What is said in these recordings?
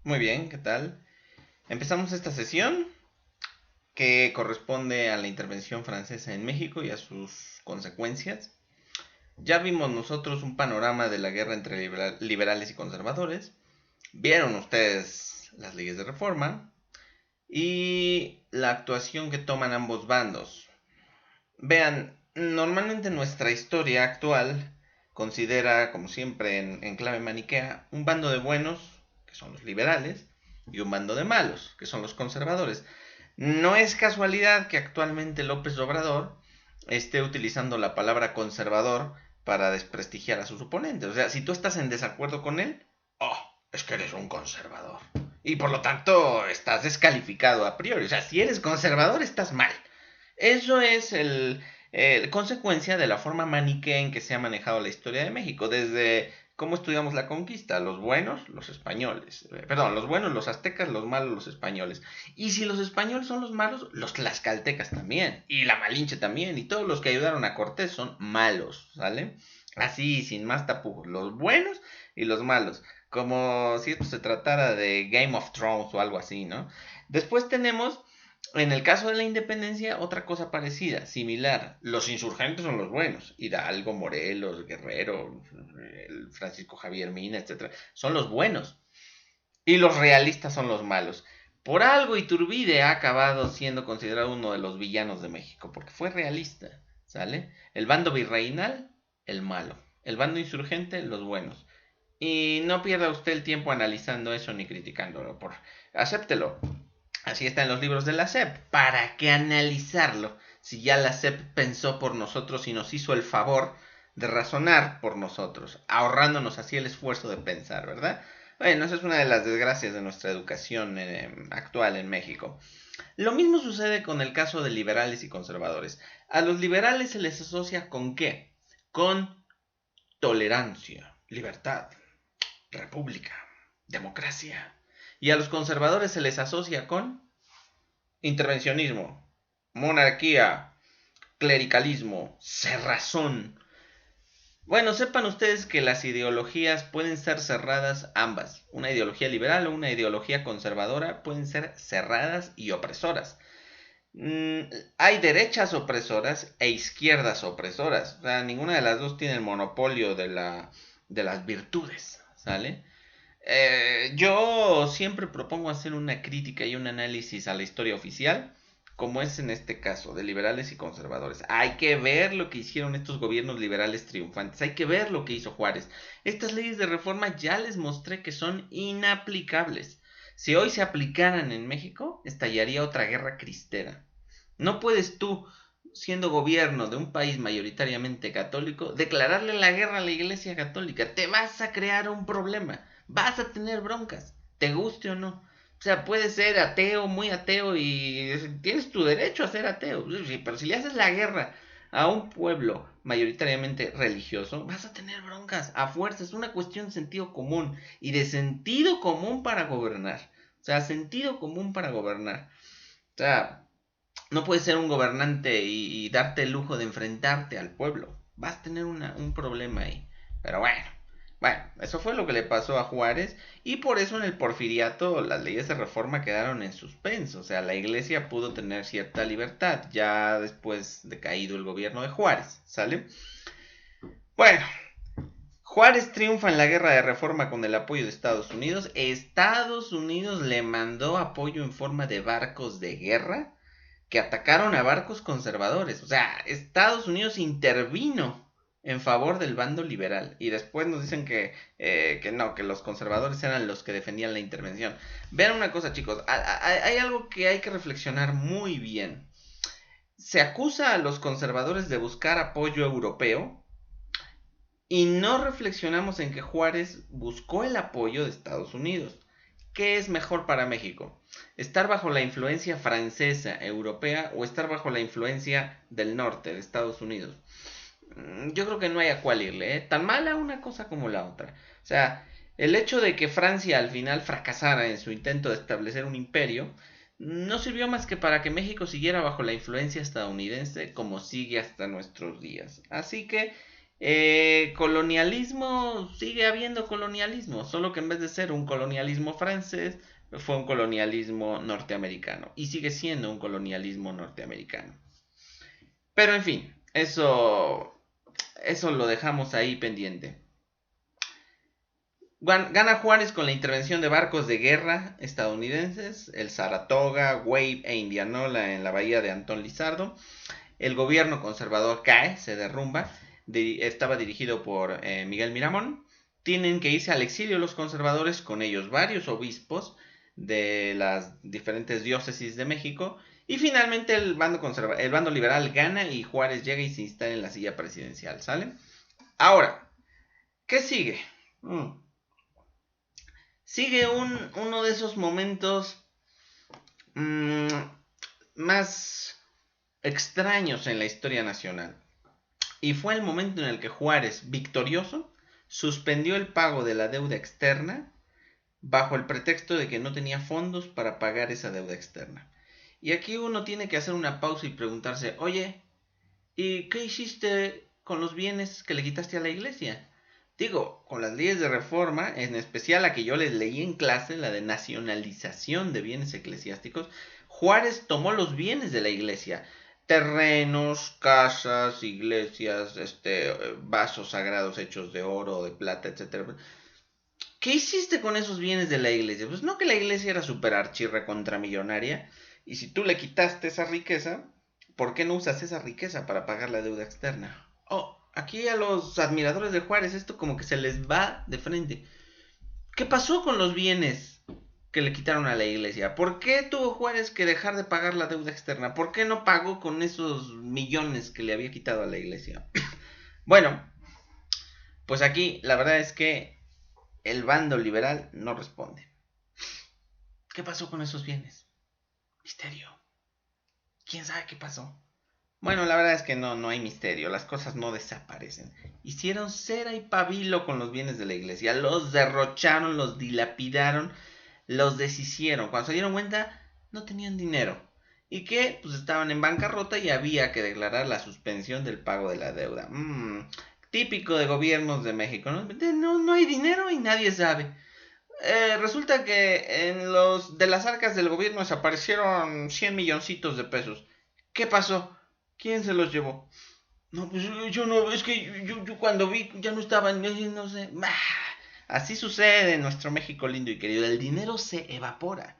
Muy bien, ¿qué tal? Empezamos esta sesión que corresponde a la intervención francesa en México y a sus consecuencias. Ya vimos nosotros un panorama de la guerra entre liberales y conservadores. Vieron ustedes las leyes de reforma y la actuación que toman ambos bandos. Vean, normalmente nuestra historia actual considera, como siempre en clave maniquea, un bando de buenos, que son los liberales, y un bando de malos, que son los conservadores. No es casualidad que actualmente López Obrador esté utilizando la palabra conservador para desprestigiar a sus oponentes. O sea, si tú estás en desacuerdo con él, oh, es que eres un conservador. Y por lo tanto estás descalificado a priori. O sea, si eres conservador estás mal. Eso es consecuencia de la forma maniquea en que se ha manejado la historia de México, desde cómo estudiamos la conquista, los buenos, los españoles, perdón, los buenos, los aztecas, los malos, los españoles. Y si los españoles son los malos, los tlaxcaltecas también, y la Malinche también, y todos los que ayudaron a Cortés son malos, ¿sale? Así, sin más tapujos, los buenos y los malos, como si esto se tratara de Game of Thrones o algo así, ¿no? Después tenemos en el caso de la independencia, otra cosa parecida, similar. Los insurgentes son los buenos. Hidalgo, Morelos, Guerrero, Francisco Javier Mina, etcétera. Son los buenos. Y los realistas son los malos. Por algo Iturbide ha acabado siendo considerado uno de los villanos de México, porque fue realista, ¿sale? El bando virreinal, el malo. El bando insurgente, los buenos. Y no pierda usted el tiempo analizando eso ni criticándolo. Acéptelo. Así está en los libros de la SEP. ¿Para qué analizarlo? Si ya la SEP pensó por nosotros y nos hizo el favor de razonar por nosotros, ahorrándonos así el esfuerzo de pensar, ¿verdad? Bueno, esa es una de las desgracias de nuestra educación actual en México. Lo mismo sucede con el caso de liberales y conservadores. A los liberales se les asocia con ¿qué? Con tolerancia, libertad, república, democracia. Y a los conservadores se les asocia con intervencionismo, monarquía, clericalismo, cerrazón. Bueno, sepan ustedes que las ideologías pueden ser cerradas ambas. Una ideología liberal o una ideología conservadora pueden ser cerradas y opresoras. Mm, Hay derechas opresoras e izquierdas opresoras. O sea, ninguna de las dos tiene el monopolio de las virtudes, ¿sale? Yo siempre propongo hacer una crítica y un análisis a la historia oficial, como es en este caso, de liberales y conservadores. Hay que ver lo que hicieron estos gobiernos liberales triunfantes, hay que ver lo que hizo Juárez. Estas leyes de reforma ya les mostré que son inaplicables. Si hoy se aplicaran en México, estallaría otra guerra cristera. No puedes tú, siendo gobierno de un país mayoritariamente católico, declararle la guerra a la Iglesia Católica. Te vas a crear un problema. Vas a tener broncas, te guste o no. O sea, puedes ser ateo, muy ateo, y tienes tu derecho a ser ateo. Sí, pero si le haces la guerra a un pueblo mayoritariamente religioso, vas a tener broncas a fuerza. Es una cuestión de sentido común y de sentido común para gobernar. O sea, sentido común para gobernar. O sea, no puedes ser un gobernante y darte el lujo de enfrentarte al pueblo. Vas a tener un problema ahí. Pero bueno, eso fue lo que le pasó a Juárez y por eso en el porfiriato las leyes de reforma quedaron en suspenso. O sea, la iglesia pudo tener cierta libertad ya después de caído el gobierno de Juárez, ¿sale? Bueno, Juárez triunfa en la guerra de reforma con el apoyo de Estados Unidos. Estados Unidos le mandó apoyo en forma de barcos de guerra que atacaron a barcos conservadores. O sea, Estados Unidos intervino en favor del bando liberal. Y después nos dicen que no, que los conservadores eran los que defendían la intervención. Vean una cosa, chicos. Hay algo que hay que reflexionar muy bien. Se acusa a los conservadores de buscar apoyo europeo. Y no reflexionamos en que Juárez buscó el apoyo de Estados Unidos. ¿Qué es mejor para México? ¿Estar bajo la influencia francesa, europea o estar bajo la influencia del norte, de Estados Unidos? Yo creo que no hay a cuál irle, ¿eh? Tan mala una cosa como la otra. O sea, el hecho de que Francia al final fracasara en su intento de establecer un imperio no sirvió más que para que México siguiera bajo la influencia estadounidense como sigue hasta nuestros días. Así que Colonialismo, sigue habiendo colonialismo, solo que en vez de ser un colonialismo francés, fue un colonialismo norteamericano. Y sigue siendo un colonialismo norteamericano. Pero en fin, eso lo dejamos ahí pendiente. Gana Juárez con la intervención de barcos de guerra estadounidenses, el Saratoga, Wave e Indianola en la bahía de Antón Lizardo. El gobierno conservador cae, se derrumba. Estaba dirigido por Miguel Miramón. Tienen que irse al exilio los conservadores, con ellos varios obispos de las diferentes diócesis de México. Y finalmente el bando liberal gana y Juárez llega y se instala en la silla presidencial, ¿sale? Ahora, ¿qué sigue? Sigue uno de esos momentos más extraños en la historia nacional. Y fue el momento en el que Juárez, victorioso, suspendió el pago de la deuda externa bajo el pretexto de que no tenía fondos para pagar esa deuda externa. Y aquí uno tiene que hacer una pausa y preguntarse, oye, ¿y qué hiciste con los bienes que le quitaste a la iglesia? Digo, con las leyes de reforma, en especial la que yo les leí en clase, la de nacionalización de bienes eclesiásticos, Juárez tomó los bienes de la iglesia, terrenos, casas, iglesias, vasos sagrados hechos de oro, de plata, etcétera. ¿Qué hiciste con esos bienes de la iglesia? Pues no, que la iglesia era super archirre contramillonaria, y si tú le quitaste esa riqueza, ¿por qué no usas esa riqueza para pagar la deuda externa? Oh, aquí a los admiradores de Juárez esto como que se les va de frente. ¿Qué pasó con los bienes que le quitaron a la iglesia? ¿Por qué tuvo Juárez que dejar de pagar la deuda externa? ¿Por qué no pagó con esos millones que le había quitado a la iglesia? Bueno, pues aquí la verdad es que el bando liberal no responde. ¿Qué pasó con esos bienes? Misterio. ¿Quién sabe qué pasó? Bueno, la verdad es que no hay misterio, las cosas no desaparecen. Hicieron cera y pabilo con los bienes de la iglesia, los derrocharon, los dilapidaron, los deshicieron. Cuando se dieron cuenta, no tenían dinero. Y que pues estaban en bancarrota y había que declarar la suspensión del pago de la deuda. Típico de gobiernos de México, ¿no? No hay dinero y nadie sabe. Resulta que de las arcas del gobierno desaparecieron 100 milloncitos de pesos. ¿Qué pasó? ¿Quién se los llevó? No, pues yo no, es que yo cuando vi ya no estaban, no sé. Así sucede en nuestro México lindo y querido. El dinero se evapora.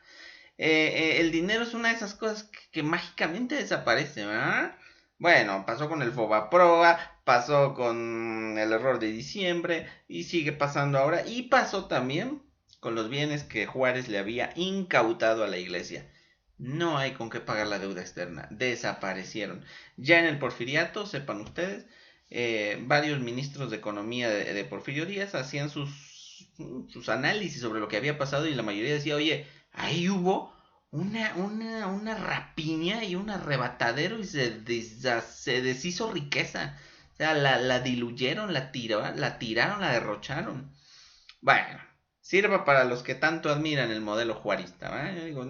El dinero es una de esas cosas que mágicamente desaparece, ¿verdad? Bueno, pasó con el Fobaproa, pasó con el error de diciembre y sigue pasando ahora. Y pasó también con los bienes que Juárez le había incautado a la iglesia. No hay con qué pagar la deuda externa, desaparecieron. Ya en el Porfiriato, sepan ustedes, varios ministros de economía de Porfirio Díaz hacían sus análisis sobre lo que había pasado y la mayoría decía, oye, ahí hubo una rapiña y un arrebatadero y se deshizo riqueza. O sea, la diluyeron, la tiraron, la derrocharon. Bueno, sirva para los que tanto admiran el modelo juarista. Digo,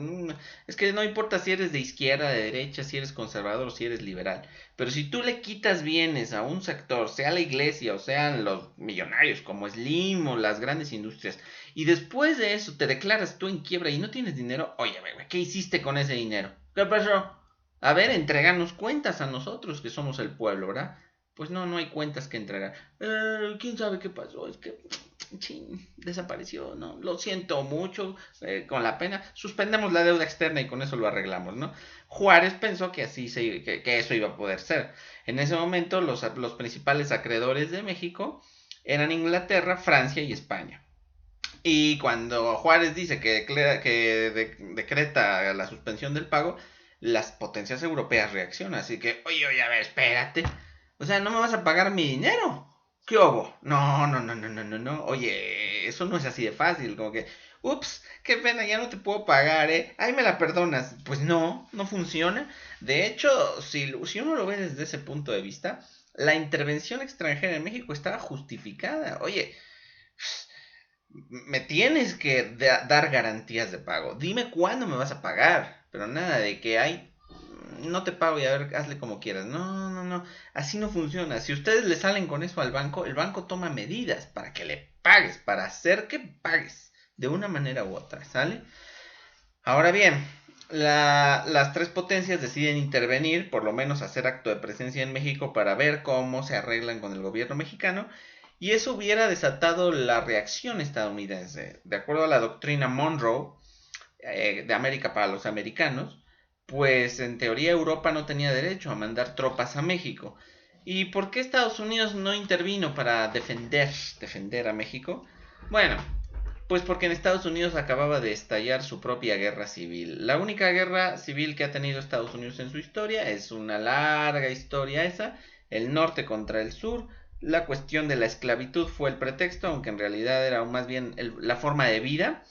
es que no importa si eres de izquierda, de derecha, si eres conservador o si eres liberal. Pero si tú le quitas bienes a un sector, sea la iglesia o sean los millonarios como Slim o las grandes industrias, y después de eso te declaras tú en quiebra y no tienes dinero, oye, ¿qué hiciste con ese dinero? ¿Qué pasó? A ver, entreganos cuentas a nosotros que somos el pueblo, ¿verdad? Pues no hay cuentas que entregar. ¿Quién sabe qué pasó? Es que desapareció, ¿no? Lo siento mucho, con la pena, suspendemos la deuda externa y con eso lo arreglamos, ¿no? Juárez pensó que así que eso iba a poder ser. En ese momento los principales acreedores de México eran Inglaterra, Francia y España. Y cuando Juárez dice que decreta la suspensión del pago, las potencias europeas reaccionan. Así que, oye, a ver, espérate. O sea, ¿no me vas a pagar mi dinero? ¿Qué hubo? No. Oye, eso no es así de fácil. Como que, ups, qué pena, ya no te puedo pagar, ¿eh? Ay, me la perdonas. Pues no funciona. De hecho, si uno lo ve desde ese punto de vista, la intervención extranjera en México estaba justificada. Oye, me tienes que dar garantías de pago. Dime cuándo me vas a pagar. Pero nada de que hay no te pago y a ver, hazle como quieras. No, no, no, así no funciona. Si ustedes le salen con eso al banco, el banco toma medidas para que le pagues, para hacer que pagues de una manera u otra, ¿sale? Ahora bien, las tres potencias deciden intervenir, por lo menos hacer acto de presencia en México para ver cómo se arreglan con el gobierno mexicano, y eso hubiera desatado la reacción estadounidense. De acuerdo a la doctrina Monroe, de América para los americanos, pues en teoría Europa no tenía derecho a mandar tropas a México. ¿Y por qué Estados Unidos no intervino para defender a México? Bueno, pues porque en Estados Unidos acababa de estallar su propia guerra civil. La única guerra civil que ha tenido Estados Unidos en su historia es una larga historia esa, el norte contra el sur. La cuestión de la esclavitud fue el pretexto, aunque en realidad era más bien la forma de vida.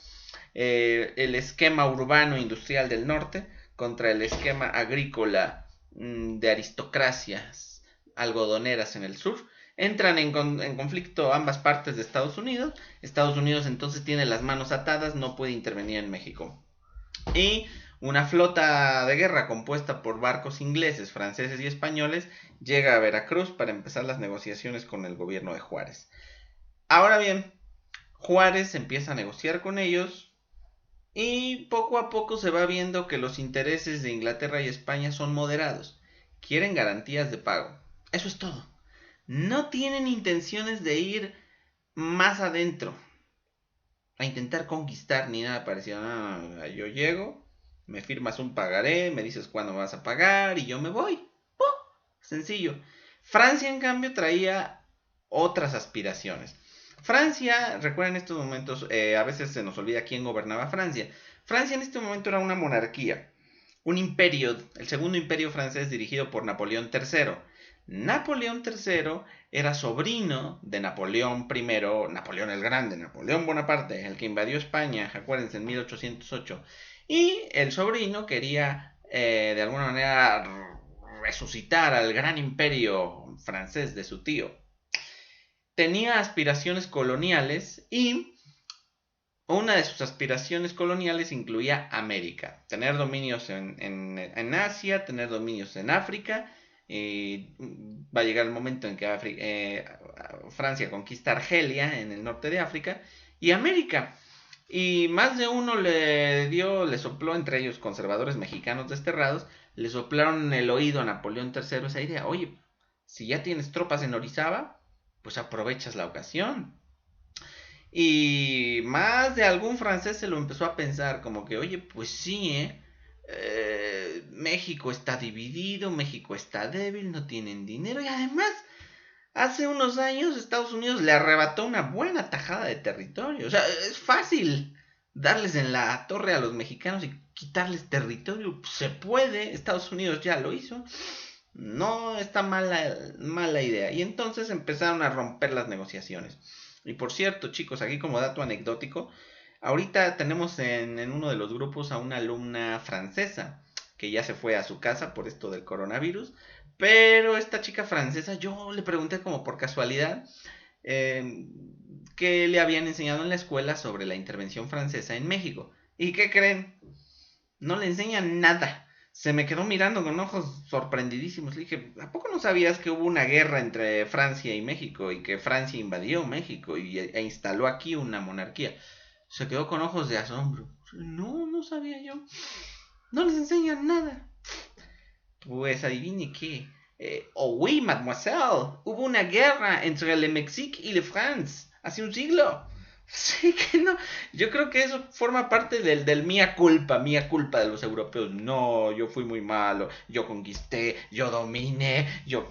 El esquema urbano industrial del norte contra el esquema agrícola de aristocracias algodoneras en el sur. Entran en conflicto ambas partes de Estados Unidos. Estados Unidos entonces tiene las manos atadas, no puede intervenir en México. Y una flota de guerra compuesta por barcos ingleses, franceses y españoles llega a Veracruz para empezar las negociaciones con el gobierno de Juárez. Ahora bien, Juárez empieza a negociar con ellos y poco a poco se va viendo que los intereses de Inglaterra y España son moderados. Quieren garantías de pago. Eso es todo. No tienen intenciones de ir más adentro a intentar conquistar ni nada parecido. No, yo llego, me firmas un pagaré, me dices cuándo vas a pagar y yo me voy. ¡Pum! Sencillo. Francia, en cambio, traía otras aspiraciones. Francia, recuerden en estos momentos, a veces se nos olvida quién gobernaba Francia. Francia en este momento era una monarquía, un imperio, el segundo imperio francés dirigido por Napoleón III. Napoleón III era sobrino de Napoleón I, Napoleón el Grande, Napoleón Bonaparte, el que invadió España, acuérdense, en 1808. Y el sobrino quería, de alguna manera, resucitar al gran imperio francés de su tío. Tenía aspiraciones coloniales y una de sus aspiraciones coloniales incluía América, tener dominios en Asia, tener dominios en África. Va a llegar el momento en que Francia conquista Argelia en el norte de África y América. Y más de uno le sopló, entre ellos conservadores mexicanos desterrados, le soplaron en el oído a Napoleón III esa idea. Oye, si ya tienes tropas en Orizaba, pues aprovechas la ocasión. Y más de algún francés se lo empezó a pensar como que, oye, pues sí, México está dividido, México está débil, no tienen dinero y además hace unos años Estados Unidos le arrebató una buena tajada de territorio. O sea, es fácil darles en la torre a los mexicanos y quitarles territorio. Se puede, Estados Unidos ya lo hizo. No está mala idea. Y entonces empezaron a romper las negociaciones. Y por cierto, chicos, aquí como dato anecdótico, ahorita tenemos en uno de los grupos a una alumna francesa que ya se fue a su casa por esto del coronavirus. Pero esta chica francesa, yo le pregunté como por casualidad qué le habían enseñado en la escuela sobre la intervención francesa en México. ¿Y qué creen? No le enseñan nada. Se me quedó mirando con ojos sorprendidísimos. Le dije, ¿a poco no sabías que hubo una guerra entre Francia y México y que Francia invadió México e instaló aquí una monarquía? Se quedó con ojos de asombro. No, no sabía yo. No les enseñan nada. Pues adivine qué. Oh oui, mademoiselle. Hubo una guerra entre le Mexique y le France hace un siglo. Sí que no. Yo creo que eso forma parte del mía culpa de los europeos. No, yo fui muy malo, yo conquisté, yo dominé, yo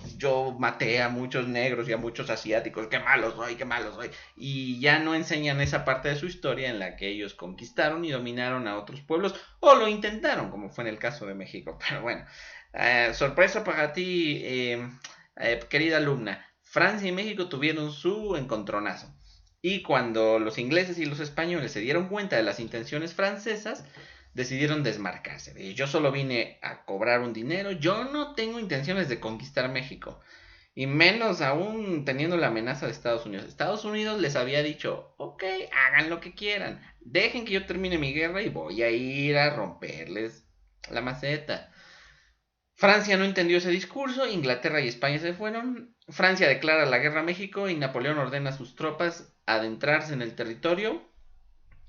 maté a muchos negros y a muchos asiáticos. Qué malo soy, qué malo soy. Y ya no enseñan esa parte de su historia en la que ellos conquistaron y dominaron a otros pueblos o lo intentaron, como fue en el caso de México. Pero bueno, sorpresa para ti, querida alumna. Francia y México tuvieron su encontronazo. Y cuando los ingleses y los españoles se dieron cuenta de las intenciones francesas, decidieron desmarcarse. Yo solo vine a cobrar un dinero, yo no tengo intenciones de conquistar México. Y menos aún teniendo la amenaza de Estados Unidos. Estados Unidos les había dicho, ok, hagan lo que quieran. Dejen que yo termine mi guerra y voy a ir a romperles la maceta. Francia no entendió ese discurso, Inglaterra y España se fueron, Francia declara la guerra a México y Napoleón ordena a sus tropas adentrarse en el territorio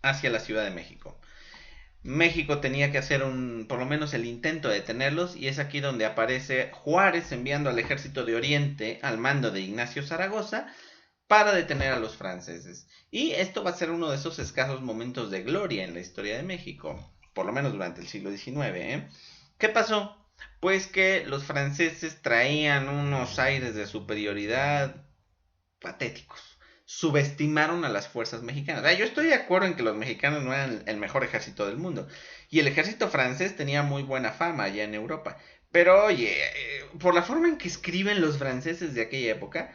hacia la Ciudad de México. México tenía que hacer por lo menos el intento de detenerlos, y es aquí donde aparece Juárez enviando al ejército de Oriente al mando de Ignacio Zaragoza para detener a los franceses. Y esto va a ser uno de esos escasos momentos de gloria en la historia de México, por lo menos durante el siglo XIX. ¿Qué pasó? Pues que los franceses traían unos aires de superioridad patéticos. Subestimaron a las fuerzas mexicanas. Yo estoy de acuerdo en que los mexicanos no eran el mejor ejército del mundo. Y el ejército francés tenía muy buena fama allá en Europa. Pero oye, por la forma en que escriben los franceses de aquella época,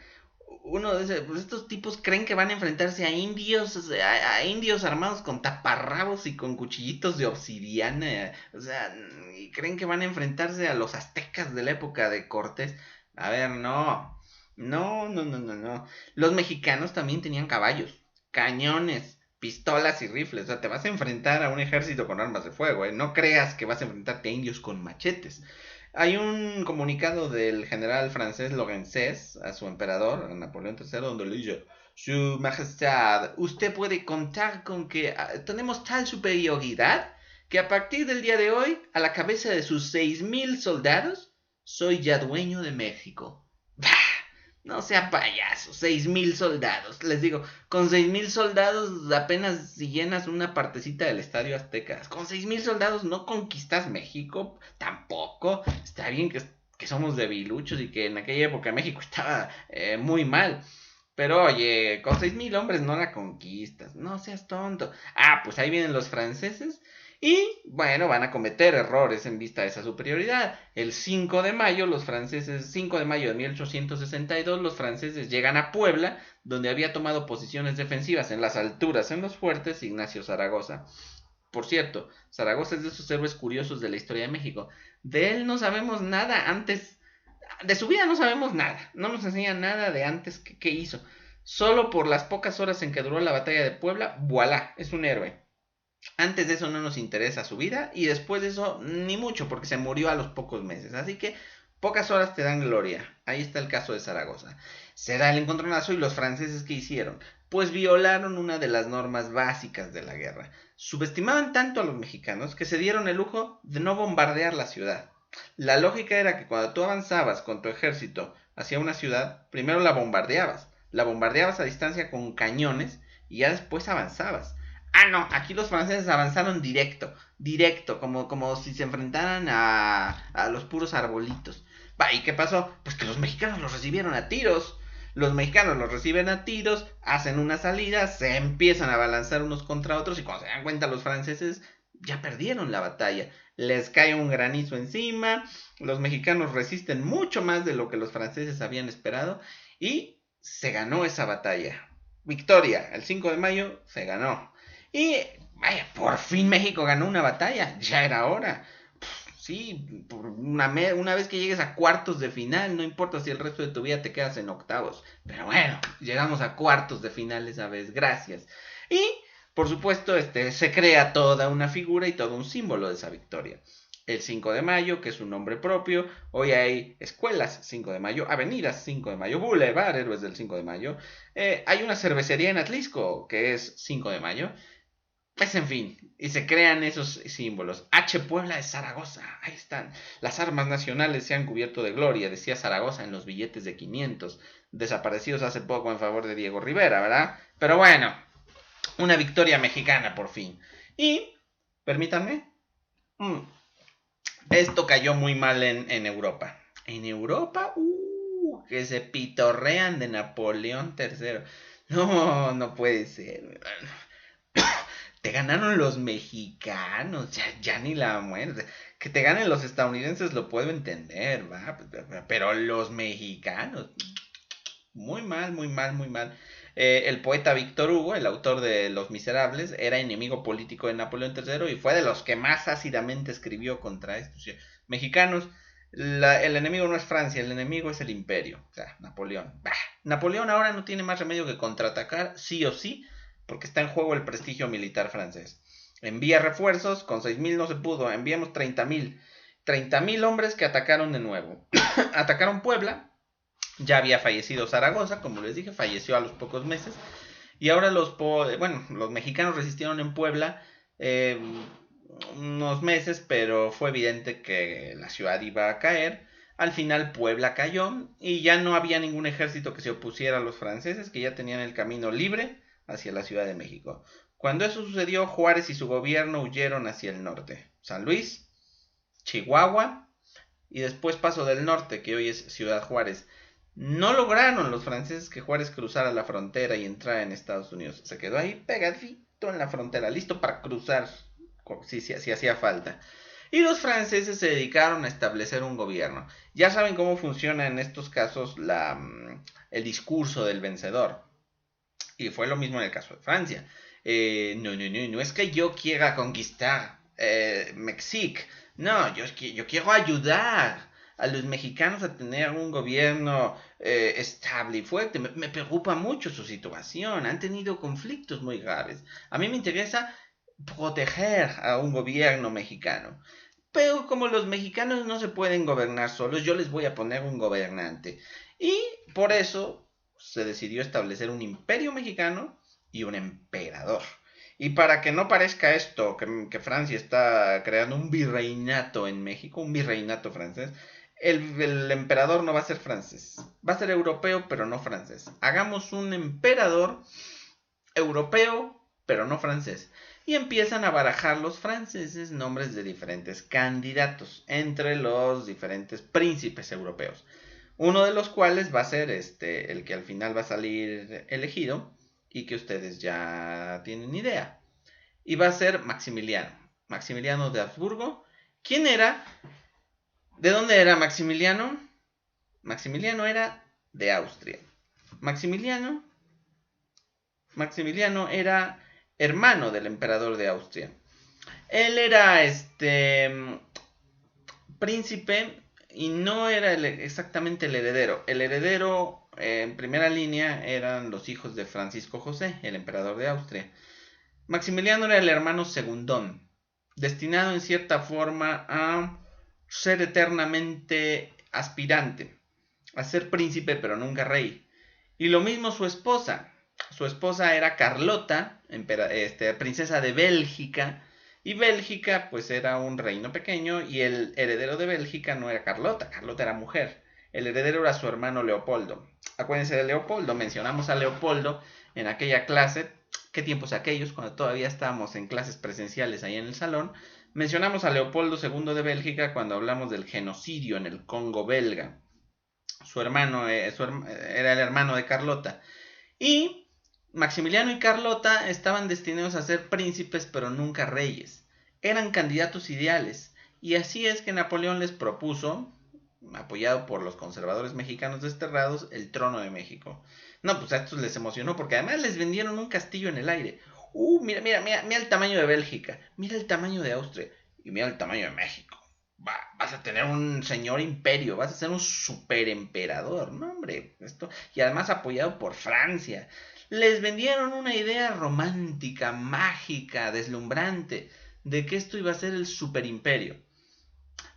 uno de pues estos tipos creen que van a enfrentarse a indios, a indios armados con taparrabos y con cuchillitos de obsidiana, o sea, y creen que van a enfrentarse a los aztecas de la época de Cortés. A ver, no. No, no, no, no, no. Los mexicanos también tenían caballos, cañones, pistolas y rifles. O sea, te vas a enfrentar a un ejército con armas de fuego, ¿eh? No creas que vas a enfrentarte a indios con machetes. Hay un comunicado del general francés Lorenzés a su emperador, a Napoleón III, donde le dice: Su Majestad, usted puede contar con que tenemos tal superioridad que a partir del día de hoy, a la cabeza de sus 6,000 soldados, soy ya dueño de México. No sea payaso, 6,000 soldados. Les digo, con 6,000 soldados apenas si llenas una partecita del Estadio Azteca. Con 6,000 soldados no conquistas México, tampoco. Está bien que somos debiluchos y que en aquella época México estaba muy mal. Pero oye, con 6,000 hombres no la conquistas, no seas tonto. Pues ahí vienen los franceses y bueno, van a cometer errores en vista de esa superioridad. El 5 de mayo, 5 de mayo de 1862, los franceses llegan a Puebla, donde había tomado posiciones defensivas en las alturas, en los fuertes, Ignacio Zaragoza. Por cierto, Zaragoza es de esos héroes curiosos de la historia de México. De él no sabemos nada antes, de su vida no sabemos nada, no nos enseña nada de antes que hizo. Solo por las pocas horas en que duró la batalla de Puebla, voilà, es un héroe. Antes de eso no nos interesa su vida, y después de eso ni mucho, porque se murió a los pocos meses. Así que pocas horas te dan gloria. Ahí está el caso de Zaragoza. Será el encontronazo, y los franceses ¿qué hicieron? Pues violaron una de las normas básicas de la guerra. Subestimaban tanto a los mexicanos que se dieron el lujo de no bombardear la ciudad. La lógica era que cuando tú avanzabas con tu ejército hacia una ciudad, primero la bombardeabas. La bombardeabas a distancia con cañones y ya después avanzabas. No, aquí los franceses avanzaron directo, directo, como si se enfrentaran a los puros arbolitos. ¿Y qué pasó? Pues que los mexicanos los recibieron a tiros. Los mexicanos los reciben a tiros, hacen una salida, se empiezan a balanzar unos contra otros, y cuando se dan cuenta los franceses ya perdieron la batalla. Les cae un granizo encima, los mexicanos resisten mucho más de lo que los franceses habían esperado, y se ganó esa batalla. Victoria, el 5 de mayo se ganó. Y vaya, por fin México ganó una batalla, ya era hora. Sí, una vez que llegues a cuartos de final, no importa si el resto de tu vida te quedas en octavos. Pero bueno, llegamos a cuartos de final esa vez, gracias. Y, por supuesto, se crea toda una figura y todo un símbolo de esa victoria. El 5 de mayo, que es un nombre propio. Hoy hay escuelas 5 de mayo, avenidas 5 de mayo, Boulevard Héroes del 5 de mayo. Hay una cervecería en Atlisco, que es 5 de mayo. Pues en fin, y se crean esos símbolos. H. Puebla de Zaragoza, ahí están. Las armas nacionales se han cubierto de gloria, decía Zaragoza en los billetes de 500, desaparecidos hace poco en favor de Diego Rivera, ¿verdad? Pero bueno, una victoria mexicana por fin. Y, permítanme, esto cayó muy mal en Europa. En Europa, que se pitorrean de Napoleón III. No, no puede ser. Te ganaron los mexicanos, ya ni la muerte. Que te ganen los estadounidenses lo puedo entender, ¿va? Pero los mexicanos, muy mal, muy mal, muy mal. El poeta Víctor Hugo, el autor de Los Miserables, era enemigo político de Napoleón III y fue de los que más ácidamente escribió contra estos mexicanos. El enemigo no es Francia, el enemigo es el imperio, o sea, Napoleón. Napoleón ahora no tiene más remedio que contraatacar, sí o sí, porque está en juego el prestigio militar francés. Envía refuerzos, con 6,000 no se pudo, enviamos 30,000. 30,000 hombres que atacaron de nuevo. Atacaron Puebla. Ya había fallecido Zaragoza, como les dije, falleció a los pocos meses. Y ahora los mexicanos resistieron en Puebla unos meses, pero fue evidente que la ciudad iba a caer. Al final Puebla cayó y ya no había ningún ejército que se opusiera a los franceses, que ya tenían el camino libre hacia la Ciudad de México. Cuando eso sucedió, Juárez y su gobierno huyeron hacia el norte. San Luis, Chihuahua y después Paso del Norte, que hoy es Ciudad Juárez. No lograron los franceses que Juárez cruzara la frontera y entrara en Estados Unidos. Se quedó ahí pegadito en la frontera, listo para cruzar si hacía falta. Y los franceses se dedicaron a establecer un gobierno. Ya saben cómo funciona en estos casos el discurso del vencedor. Y fue lo mismo en el caso de Francia. No es que yo quiera conquistar México. No, yo quiero ayudar a los mexicanos a tener un gobierno estable y fuerte. Me preocupa mucho su situación. Han tenido conflictos muy graves. A mí me interesa proteger a un gobierno mexicano. Pero como los mexicanos no se pueden gobernar solos, yo les voy a poner un gobernante. Y por eso se decidió establecer un imperio mexicano y un emperador. Y para que no parezca esto, que Francia está creando un virreinato en México, un virreinato francés, el emperador no va a ser francés. Va a ser europeo, pero no francés. Hagamos un emperador europeo, pero no francés. Y empiezan a barajar los franceses nombres de diferentes candidatos entre los diferentes príncipes europeos. Uno de los cuales va a ser el que al final va a salir elegido y que ustedes ya tienen idea. Y va a ser Maximiliano. Maximiliano de Habsburgo. ¿Quién era? ¿De dónde era Maximiliano? Maximiliano era de Austria. Maximiliano era hermano del emperador de Austria. Él era príncipe y no era exactamente el heredero. El heredero en primera línea eran los hijos de Francisco José, el emperador de Austria. Maximiliano era el hermano segundón, destinado en cierta forma a ser eternamente aspirante, a ser príncipe pero nunca rey. Y lo mismo su esposa. Su esposa era Carlota, princesa de Bélgica, y Bélgica pues era un reino pequeño y el heredero de Bélgica no era Carlota, Carlota era mujer. El heredero era su hermano Leopoldo. Acuérdense de Leopoldo, mencionamos a Leopoldo en aquella clase. ¿Qué tiempos aquellos? Cuando todavía estábamos en clases presenciales ahí en el salón. Mencionamos a Leopoldo II de Bélgica cuando hablamos del genocidio en el Congo belga. Su hermano era el hermano de Carlota. Y Maximiliano y Carlota estaban destinados a ser príncipes pero nunca reyes. Eran candidatos ideales. Y así es que Napoleón les propuso, apoyado por los conservadores mexicanos desterrados, el trono de México. No, pues a estos les emocionó porque además les vendieron un castillo en el aire. Mira el tamaño de Bélgica, mira el tamaño de Austria y mira el tamaño de México. Vas a tener un señor imperio, vas a ser un super emperador, no hombre, esto, y además apoyado por Francia. Les vendieron una idea romántica, mágica, deslumbrante, de que esto iba a ser el super imperio.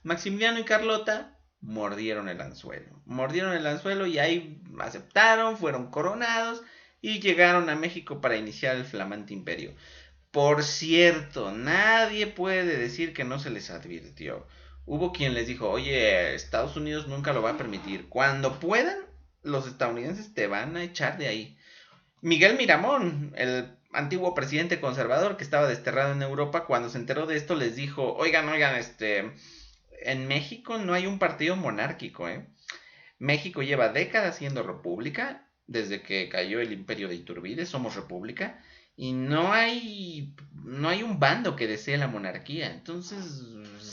Maximiliano y Carlota mordieron el anzuelo y ahí aceptaron, fueron coronados y llegaron a México para iniciar el flamante imperio. Por cierto, nadie puede decir que no se les advirtió. Hubo quien les dijo, oye, Estados Unidos nunca lo va a permitir. Cuando puedan, los estadounidenses te van a echar de ahí. Miguel Miramón, el antiguo presidente conservador que estaba desterrado en Europa, cuando se enteró de esto les dijo, oigan, en México no hay un partido monárquico, México lleva décadas siendo república, desde que cayó el imperio de Iturbide, somos república, y no hay un bando que desee la monarquía. Entonces,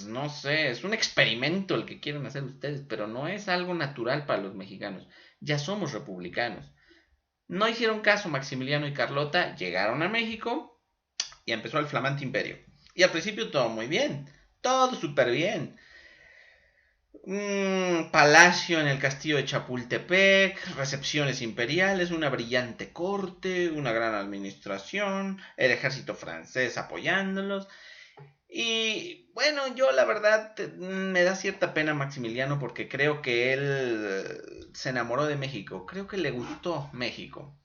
no sé, es un experimento el que quieren hacer ustedes, pero no es algo natural para los mexicanos. Ya somos republicanos. No hicieron caso Maximiliano y Carlota, llegaron a México y empezó el flamante imperio. Y al principio todo muy bien, todo súper bien. Un palacio en el castillo de Chapultepec, recepciones imperiales, una brillante corte, una gran administración, el ejército francés apoyándolos. Y bueno, yo la verdad me da cierta pena Maximiliano porque creo que él se enamoró de México, creo que le gustó México,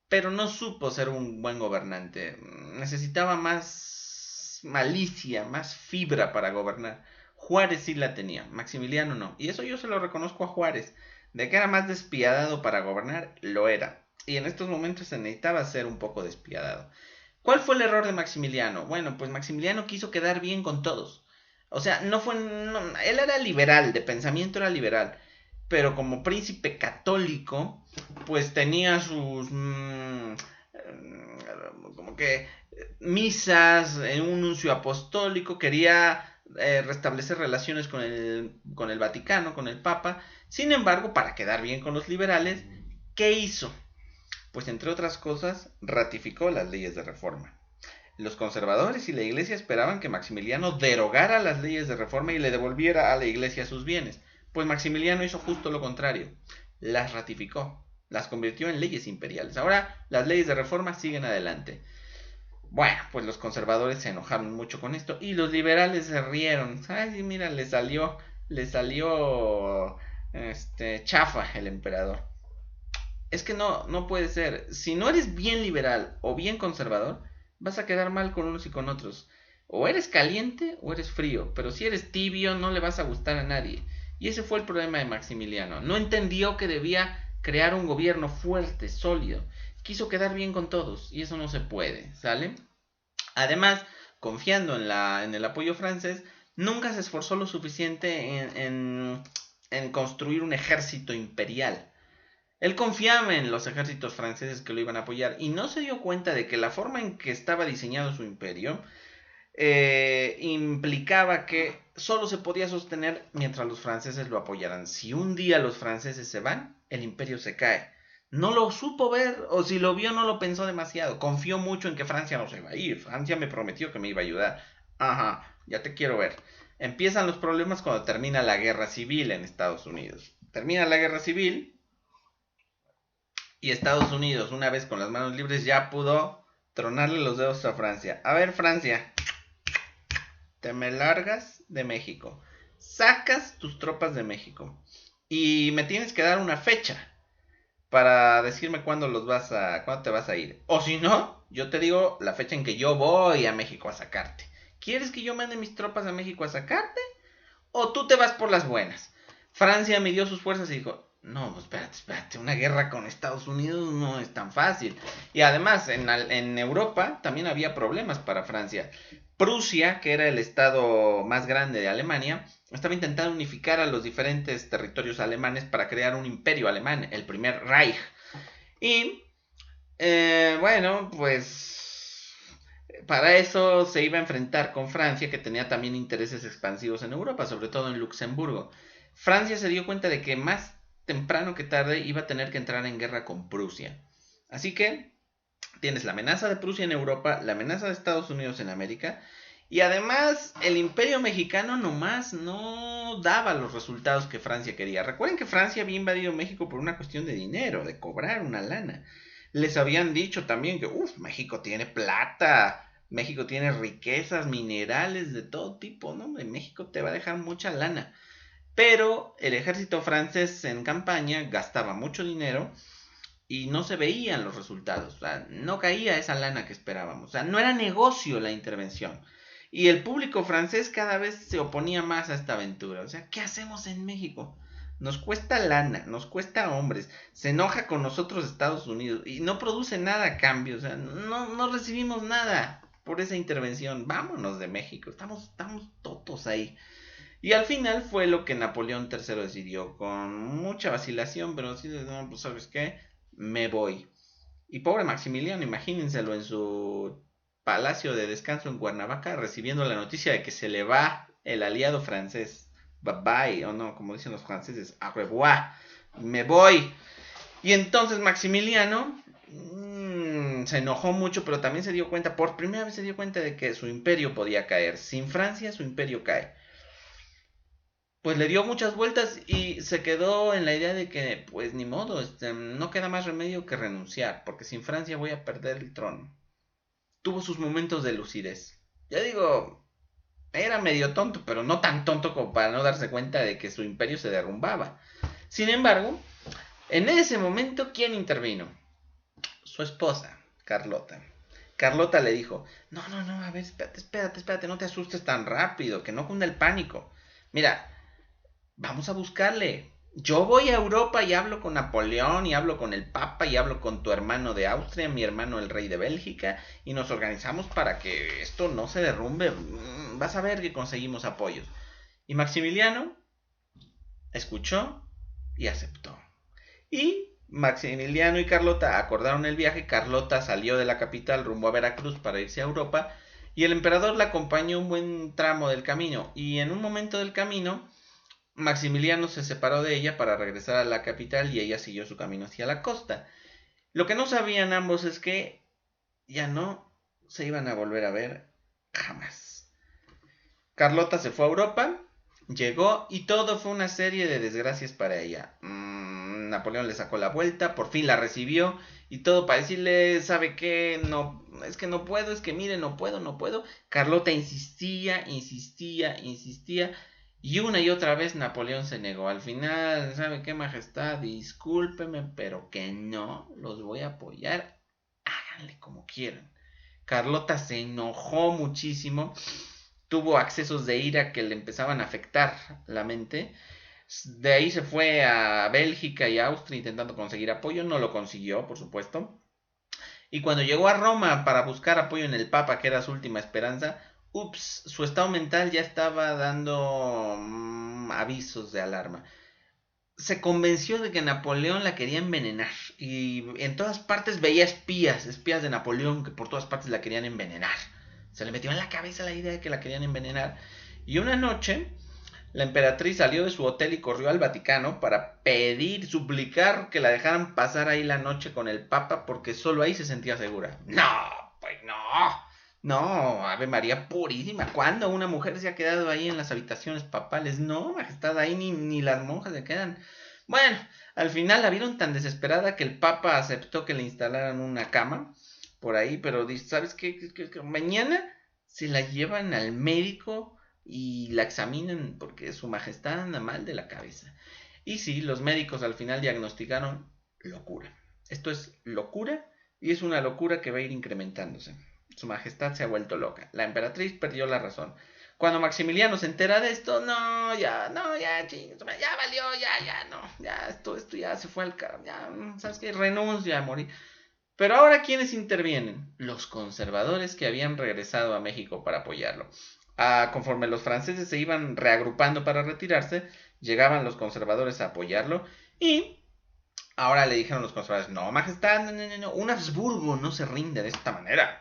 pero no supo ser un buen gobernante. Necesitaba más malicia, más fibra para gobernar. Juárez sí la tenía, Maximiliano no. Y eso yo se lo reconozco a Juárez. De que era más despiadado para gobernar, lo era. Y en estos momentos se necesitaba ser un poco despiadado. ¿Cuál fue el error de Maximiliano? Bueno, pues Maximiliano quiso quedar bien con todos. O sea, no fue. Él era liberal, de pensamiento era liberal. Pero como príncipe católico, pues tenía sus. Como que. Misas, en un nuncio apostólico. Quería restablecer relaciones con el Vaticano, con el Papa. Sin embargo, para quedar bien con los liberales, ¿qué hizo? Pues entre otras cosas, ratificó las leyes de reforma. Los conservadores y la iglesia esperaban que Maximiliano derogara las leyes de reforma y le devolviera a la iglesia sus bienes. Pues Maximiliano hizo justo lo contrario. Las ratificó, las convirtió en leyes imperiales. Ahora las leyes de reforma siguen adelante. Bueno, pues los conservadores se enojaron mucho con esto y los liberales se rieron. Ay, mira, le salió chafa el emperador. Es que no puede ser. Si no eres bien liberal o bien conservador, vas a quedar mal con unos y con otros. O eres caliente o eres frío, pero si eres tibio no le vas a gustar a nadie. Y ese fue el problema de Maximiliano. No entendió que debía crear un gobierno fuerte, sólido. Quiso quedar bien con todos y eso no se puede, ¿sale? Además, confiando en el apoyo francés, nunca se esforzó lo suficiente en construir un ejército imperial. Él confiaba en los ejércitos franceses que lo iban a apoyar y no se dio cuenta de que la forma en que estaba diseñado su imperio implicaba que solo se podía sostener mientras los franceses lo apoyaran. Si un día los franceses se van, el imperio se cae. No lo supo ver, o si lo vio no lo pensó demasiado. Confió mucho en que Francia no se iba a ir. Francia me prometió que me iba a ayudar. Ajá, ya te quiero ver. Empiezan los problemas cuando termina la guerra civil en Estados Unidos. Termina la guerra civil y Estados Unidos, una vez con las manos libres, ya pudo tronarle los dedos a Francia. A ver, Francia, te me largas de México. Sacas tus tropas de México. Y me tienes que dar una fecha para decirme cuándo te vas a ir. O si no, yo te digo la fecha en que yo voy a México a sacarte. ¿Quieres que yo mande mis tropas a México a sacarte? ¿O tú te vas por las buenas? Francia midió sus fuerzas y dijo, no, pues espérate, una guerra con Estados Unidos no es tan fácil. Y además, en Europa también había problemas para Francia. Prusia, que era el estado más grande de Alemania, estaba intentando unificar a los diferentes territorios alemanes para crear un imperio alemán, el primer Reich. Y, bueno, pues para eso se iba a enfrentar con Francia, que tenía también intereses expansivos en Europa, sobre todo en Luxemburgo. Francia se dio cuenta de que más temprano que tarde iba a tener que entrar en guerra con Prusia. Así que tienes la amenaza de Prusia en Europa, la amenaza de Estados Unidos en América, y además el imperio mexicano nomás no daba los resultados que Francia quería. Recuerden que Francia había invadido México por una cuestión de dinero, de cobrar una lana. Les habían dicho también que, México tiene plata, México tiene riquezas, minerales de todo tipo, ¿no? México te va a dejar mucha lana. Pero el ejército francés en campaña gastaba mucho dinero y no se veían los resultados. O sea, no caía esa lana que esperábamos. O sea, no era negocio la intervención. Y el público francés cada vez se oponía más a esta aventura. O sea, ¿qué hacemos en México? Nos cuesta lana, nos cuesta hombres, se enoja con nosotros Estados Unidos y no produce nada a cambio. O sea, no recibimos nada por esa intervención. Vámonos de México, estamos todos ahí. Y al final fue lo que Napoleón III decidió, con mucha vacilación, pero sí, no, pues sabes qué, me voy. Y pobre Maximiliano, imagínenselo en su palacio de descanso en Cuernavaca, recibiendo la noticia de que se le va el aliado francés. Bye bye, o no, como dicen los franceses, au revoir, me voy. Y entonces Maximiliano se enojó mucho, pero también se dio cuenta, por primera vez se dio cuenta de que su imperio podía caer. Sin Francia su imperio cae. Pues le dio muchas vueltas y se quedó en la idea de que, pues ni modo, no queda más remedio que renunciar, porque sin Francia voy a perder el trono. Tuvo sus momentos de lucidez. yo digo, era medio tonto, pero no tan tonto como para no darse cuenta de que su imperio se derrumbaba. Sin embargo, en ese momento, ¿quién intervino? Su esposa, Carlota. Carlota le dijo, no, a ver, espérate, no te asustes tan rápido, que no cunda el pánico. Mira, vamos a buscarle. Yo voy a Europa y hablo con Napoleón y hablo con el Papa y hablo con tu hermano de Austria, mi hermano el rey de Bélgica y nos organizamos para que esto no se derrumbe. Vas a ver que conseguimos apoyos. Y Maximiliano escuchó y aceptó. Y Maximiliano y Carlota acordaron el viaje. Carlota salió de la capital rumbo a Veracruz para irse a Europa y el emperador la acompañó un buen tramo del camino. Y en un momento del camino Maximiliano se separó de ella para regresar a la capital y ella siguió su camino hacia la costa. Lo que no sabían ambos es que ya no se iban a volver a ver jamás. Carlota se fue a Europa, llegó y todo fue una serie de desgracias para ella. Napoleón le sacó la vuelta, por fin la recibió y todo para decirle, ¿sabe qué? No, es que no puedo, es que mire, no puedo. Carlota insistía y una y otra vez Napoleón se negó. Al final, ¿sabe qué, majestad? Discúlpeme, pero que no los voy a apoyar. Háganle como quieran. Carlota se enojó muchísimo. Tuvo accesos de ira que le empezaban a afectar la mente. De ahí se fue a Bélgica y Austria intentando conseguir apoyo. No lo consiguió, por supuesto. Y cuando llegó a Roma para buscar apoyo en el Papa, que era su última esperanza, su estado mental ya estaba dando avisos de alarma. Se convenció de que Napoleón la quería envenenar y en todas partes veía espías de Napoleón que por todas partes la querían envenenar. Se le metió en la cabeza la idea de que la querían envenenar y una noche la emperatriz salió de su hotel y corrió al Vaticano para pedir, suplicar que la dejaran pasar ahí la noche con el Papa porque solo ahí se sentía segura. No, pues no. No, Ave María purísima. ¿Cuándo una mujer se ha quedado ahí en las habitaciones papales? No, majestad, ahí ni las monjas se quedan. Bueno, al final la vieron tan desesperada que el Papa aceptó que le instalaran una cama por ahí, pero ¿sabes qué? Mañana se la llevan al médico y la examinan porque su majestad anda mal de la cabeza. Y sí, los médicos al final diagnosticaron locura. Esto es locura y es una locura que va a ir incrementándose. Su majestad se ha vuelto loca. La emperatriz perdió la razón. Cuando Maximiliano se entera de esto, ya valió, esto ya se fue al carajo, ya, ¿sabes qué? Renuncia a morir. Pero ahora, ¿quiénes intervienen? Los conservadores que habían regresado a México para apoyarlo. Conforme los franceses se iban reagrupando para retirarse, llegaban los conservadores a apoyarlo y ahora le dijeron los conservadores, no, majestad, no, un Habsburgo no se rinde de esta manera.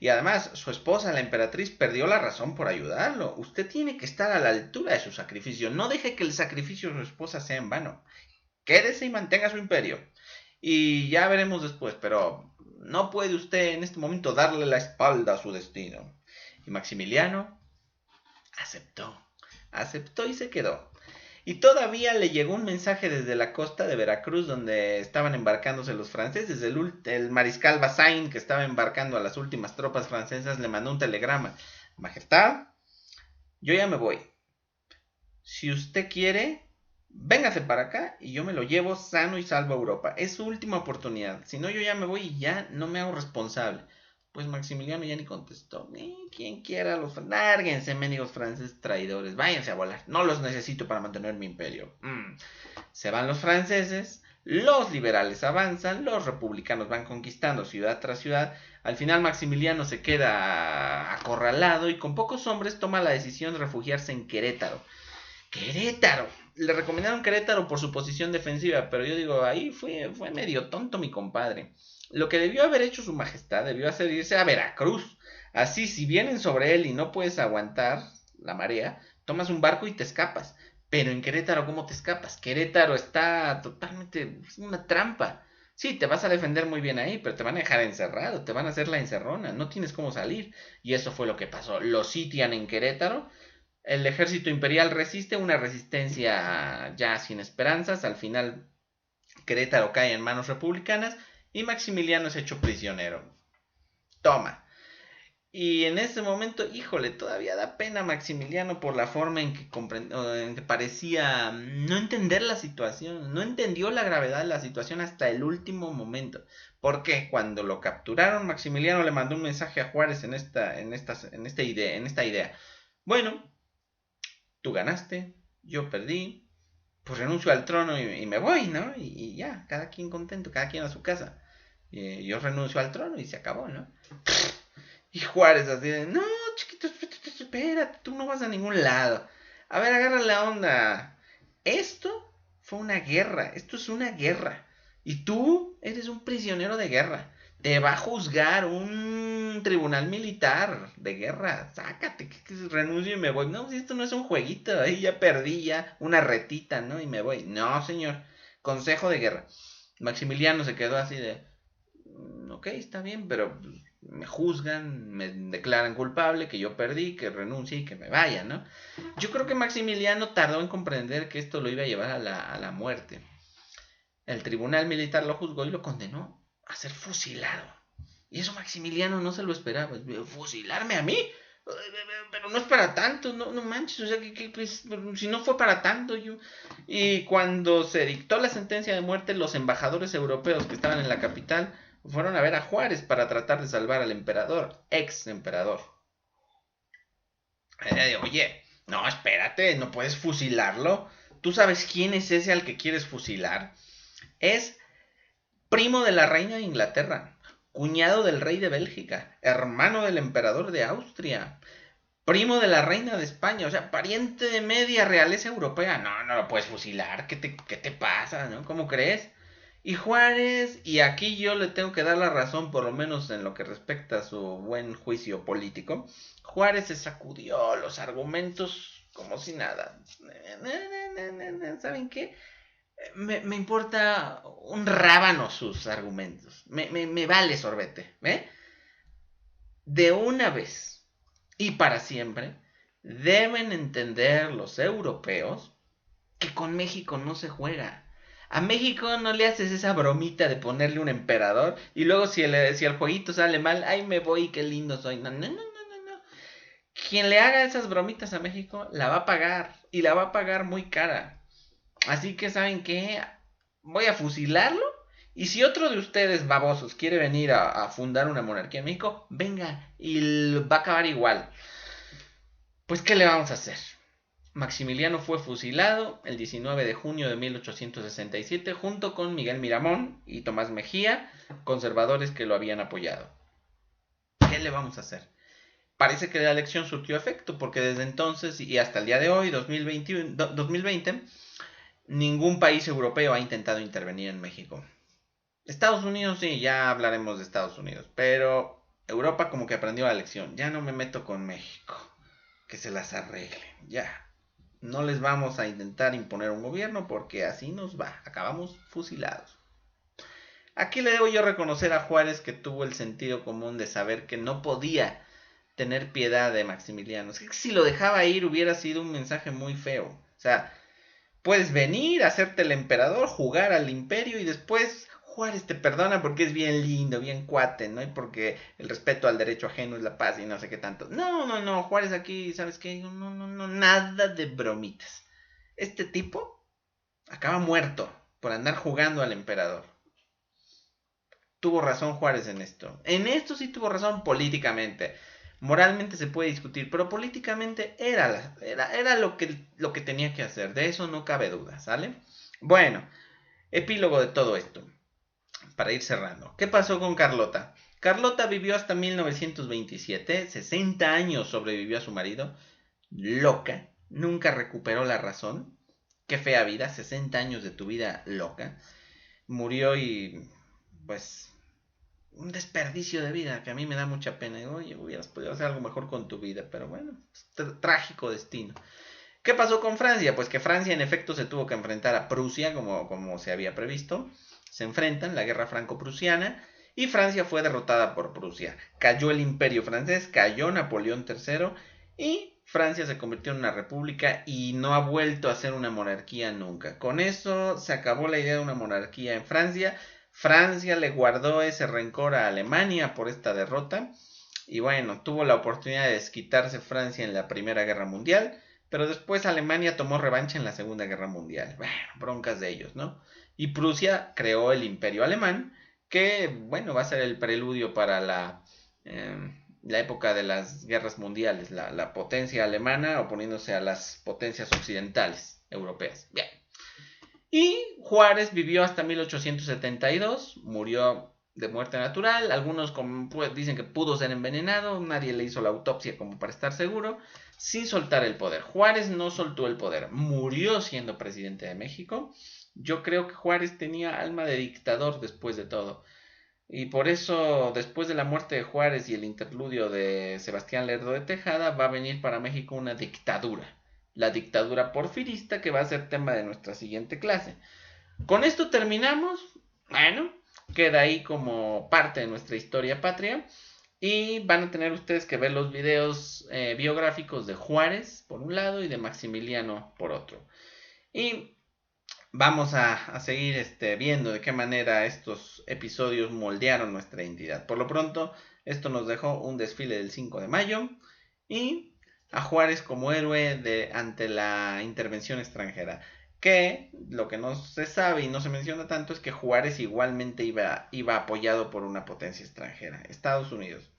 Y además, su esposa, la emperatriz, perdió la razón por ayudarlo. Usted tiene que estar a la altura de su sacrificio. No deje que el sacrificio de su esposa sea en vano. Quédese y mantenga su imperio. Y ya veremos después, pero no puede usted en este momento darle la espalda a su destino. Y Maximiliano aceptó y se quedó. Y todavía le llegó un mensaje desde la costa de Veracruz, donde estaban embarcándose los franceses. El mariscal Bazaine, que estaba embarcando a las últimas tropas francesas, le mandó un telegrama. Majestad, yo ya me voy. Si usted quiere, véngase para acá y yo me lo llevo sano y salvo a Europa. Es su última oportunidad. Si no, yo ya me voy y ya no me hago responsable. Pues Maximiliano ya ni contestó. Quien quiera, lárguense, mendigos franceses traidores. Váyanse a volar. No los necesito para mantener mi imperio. Se van los franceses. Los liberales avanzan. Los republicanos van conquistando ciudad tras ciudad. Al final Maximiliano se queda acorralado y con pocos hombres toma la decisión de refugiarse en Querétaro. ¡Querétaro! Le recomendaron Querétaro por su posición defensiva, pero yo digo, ahí fue medio tonto mi compadre. Lo que debió haber hecho su majestad, debió hacer irse a Veracruz. Así, si vienen sobre él y no puedes aguantar la marea, tomas un barco y te escapas. Pero en Querétaro, ¿cómo te escapas? Querétaro está totalmente, es una trampa. Sí, te vas a defender muy bien ahí, pero te van a dejar encerrado, te van a hacer la encerrona, no tienes cómo salir. Y eso fue lo que pasó. Lo sitian en Querétaro. El ejército imperial resiste, una resistencia ya sin esperanzas. Al final Querétaro cae en manos republicanas y Maximiliano es hecho prisionero. Toma. Y en ese momento, híjole, todavía da pena Maximiliano por la forma en que parecía no entender la situación, no entendió la gravedad de la situación hasta el último momento. Porque cuando lo capturaron, Maximiliano le mandó un mensaje a Juárez en esta idea. Bueno, tú ganaste, yo perdí, pues renuncio al trono y me voy, ¿no? Y ya, cada quien contento, cada quien a su casa. Y yo renuncio al trono y se acabó, ¿no? Y Juárez así de, no, chiquito, espérate, tú no vas a ningún lado. A ver, agarra la onda. Esto fue una guerra, esto es una guerra. Y tú eres un prisionero de guerra. Te va a juzgar un tribunal militar de guerra. Sácate, que renuncio y me voy. No, si esto no es un jueguito, ahí ya perdí ya una retita, ¿no? Y me voy. No, señor. Consejo de guerra. Maximiliano se quedó así de, ok, está bien, pero me juzgan, me declaran culpable, que yo perdí, que renuncie y que me vaya, ¿no? Yo creo que Maximiliano tardó en comprender que esto lo iba a llevar a la muerte. El tribunal militar lo juzgó y lo condenó a ser fusilado. Y eso Maximiliano no se lo esperaba. ¿Fusilarme a mí? Pero no es para tanto, no, no manches, o sea, pues, si no fue para tanto. Y cuando se dictó la sentencia de muerte, los embajadores europeos que estaban en la capital fueron a ver a Juárez para tratar de salvar al emperador, ex emperador. Oye, no, espérate, no puedes fusilarlo. ¿Tú sabes quién es ese al que quieres fusilar? Es primo de la reina de Inglaterra, cuñado del rey de Bélgica, hermano del emperador de Austria, primo de la reina de España, o sea, pariente de media realeza europea. No, no lo puedes fusilar, qué te pasa, no? ¿Cómo crees? Y Juárez, y aquí yo le tengo que dar la razón, por lo menos en lo que respecta a su buen juicio político, Juárez se sacudió los argumentos como si nada. ¿Saben qué? Me importa un rábano sus argumentos. Me vale sorbete. De una vez y para siempre, deben entender los europeos que con México no se juega. A México no le haces esa bromita de ponerle un emperador y luego si el jueguito sale mal, ay me voy, qué lindo soy. No, no, no, no, no. Quien le haga esas bromitas a México la va a pagar y la va a pagar muy cara. Así que, ¿saben qué? Voy a fusilarlo. Y si otro de ustedes, babosos, quiere venir a fundar una monarquía en México, venga y va a acabar igual. Pues, ¿qué le vamos a hacer? Maximiliano fue fusilado el 19 de junio de 1867 junto con Miguel Miramón y Tomás Mejía, conservadores que lo habían apoyado. ¿Qué le vamos a hacer? Parece que la elección surtió efecto porque desde entonces y hasta el día de hoy, 2020, ningún país europeo ha intentado intervenir en México. Estados Unidos sí, ya hablaremos de Estados Unidos, pero Europa como que aprendió la lección. Ya no me meto con México, que se las arreglen, ya. No les vamos a intentar imponer un gobierno porque así nos va, acabamos fusilados. Aquí le debo yo reconocer a Juárez que tuvo el sentido común de saber que no podía tener piedad de Maximiliano. Es que si lo dejaba ir hubiera sido un mensaje muy feo. O sea, puedes venir, hacerte el emperador, jugar al imperio y después Juárez te perdona porque es bien lindo, bien cuate, ¿no? Y porque el respeto al derecho ajeno es la paz y no sé qué tanto. No, no, no, Juárez aquí, ¿sabes qué? No, no, no, nada de bromitas. Este tipo acaba muerto por andar jugando al emperador. Tuvo razón Juárez en esto. En esto sí tuvo razón políticamente. Moralmente se puede discutir, pero políticamente era lo que tenía que hacer. De eso no cabe duda, ¿sale? Bueno, epílogo de todo esto. Para ir cerrando. ¿Qué pasó con Carlota? Carlota vivió hasta 1927, 60 años sobrevivió a su marido. Loca, nunca recuperó la razón. Qué fea vida, 60 años de tu vida loca. Murió y pues un desperdicio de vida que a mí me da mucha pena. Oye, hubieras podido hacer algo mejor con tu vida, pero bueno, trágico destino. ¿Qué pasó con Francia? Pues que Francia en efecto se tuvo que enfrentar a Prusia como se había previsto. Se enfrentan, la guerra franco-prusiana, y Francia fue derrotada por Prusia. Cayó el imperio francés, cayó Napoleón III y Francia se convirtió en una república y no ha vuelto a ser una monarquía nunca. Con eso se acabó la idea de una monarquía en Francia. Francia le guardó ese rencor a Alemania por esta derrota Y bueno, tuvo la oportunidad de desquitarse Francia en la Primera Guerra Mundial, pero después Alemania tomó revancha en la Segunda Guerra Mundial. Bueno, broncas de ellos, ¿no? Y Prusia creó el Imperio Alemán, que, bueno, va a ser el preludio para la época de las guerras mundiales, la potencia alemana oponiéndose a las potencias occidentales europeas. Bien. Y Juárez vivió hasta 1872, murió de muerte natural, algunos dicen que pudo ser envenenado, nadie le hizo la autopsia como para estar seguro, sin soltar el poder. Juárez no soltó el poder, murió siendo presidente de México. Yo creo que Juárez tenía alma de dictador después de todo. Y por eso, después de la muerte de Juárez y el interludio de Sebastián Lerdo de Tejada, va a venir para México una dictadura. La dictadura porfirista, que va a ser tema de nuestra siguiente clase. Con esto terminamos. Bueno, queda ahí como parte de nuestra historia patria. Y van a tener ustedes que ver los videos biográficos de Juárez, por un lado, y de Maximiliano, por otro. Y vamos a seguir viendo de qué manera estos episodios moldearon nuestra identidad. Por lo pronto, esto nos dejó un desfile del 5 de mayo y a Juárez como héroe ante la intervención extranjera. Que lo que no se sabe y no se menciona tanto es que Juárez igualmente iba apoyado por una potencia extranjera, Estados Unidos.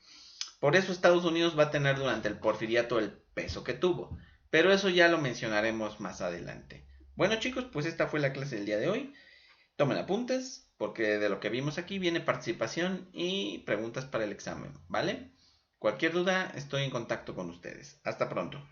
Por eso Estados Unidos va a tener durante el porfiriato el peso que tuvo. Pero eso ya lo mencionaremos más adelante. Bueno chicos, pues esta fue la clase del día de hoy. Tomen apuntes, porque de lo que vimos aquí viene participación y preguntas para el examen, ¿vale? Cualquier duda, estoy en contacto con ustedes. Hasta pronto.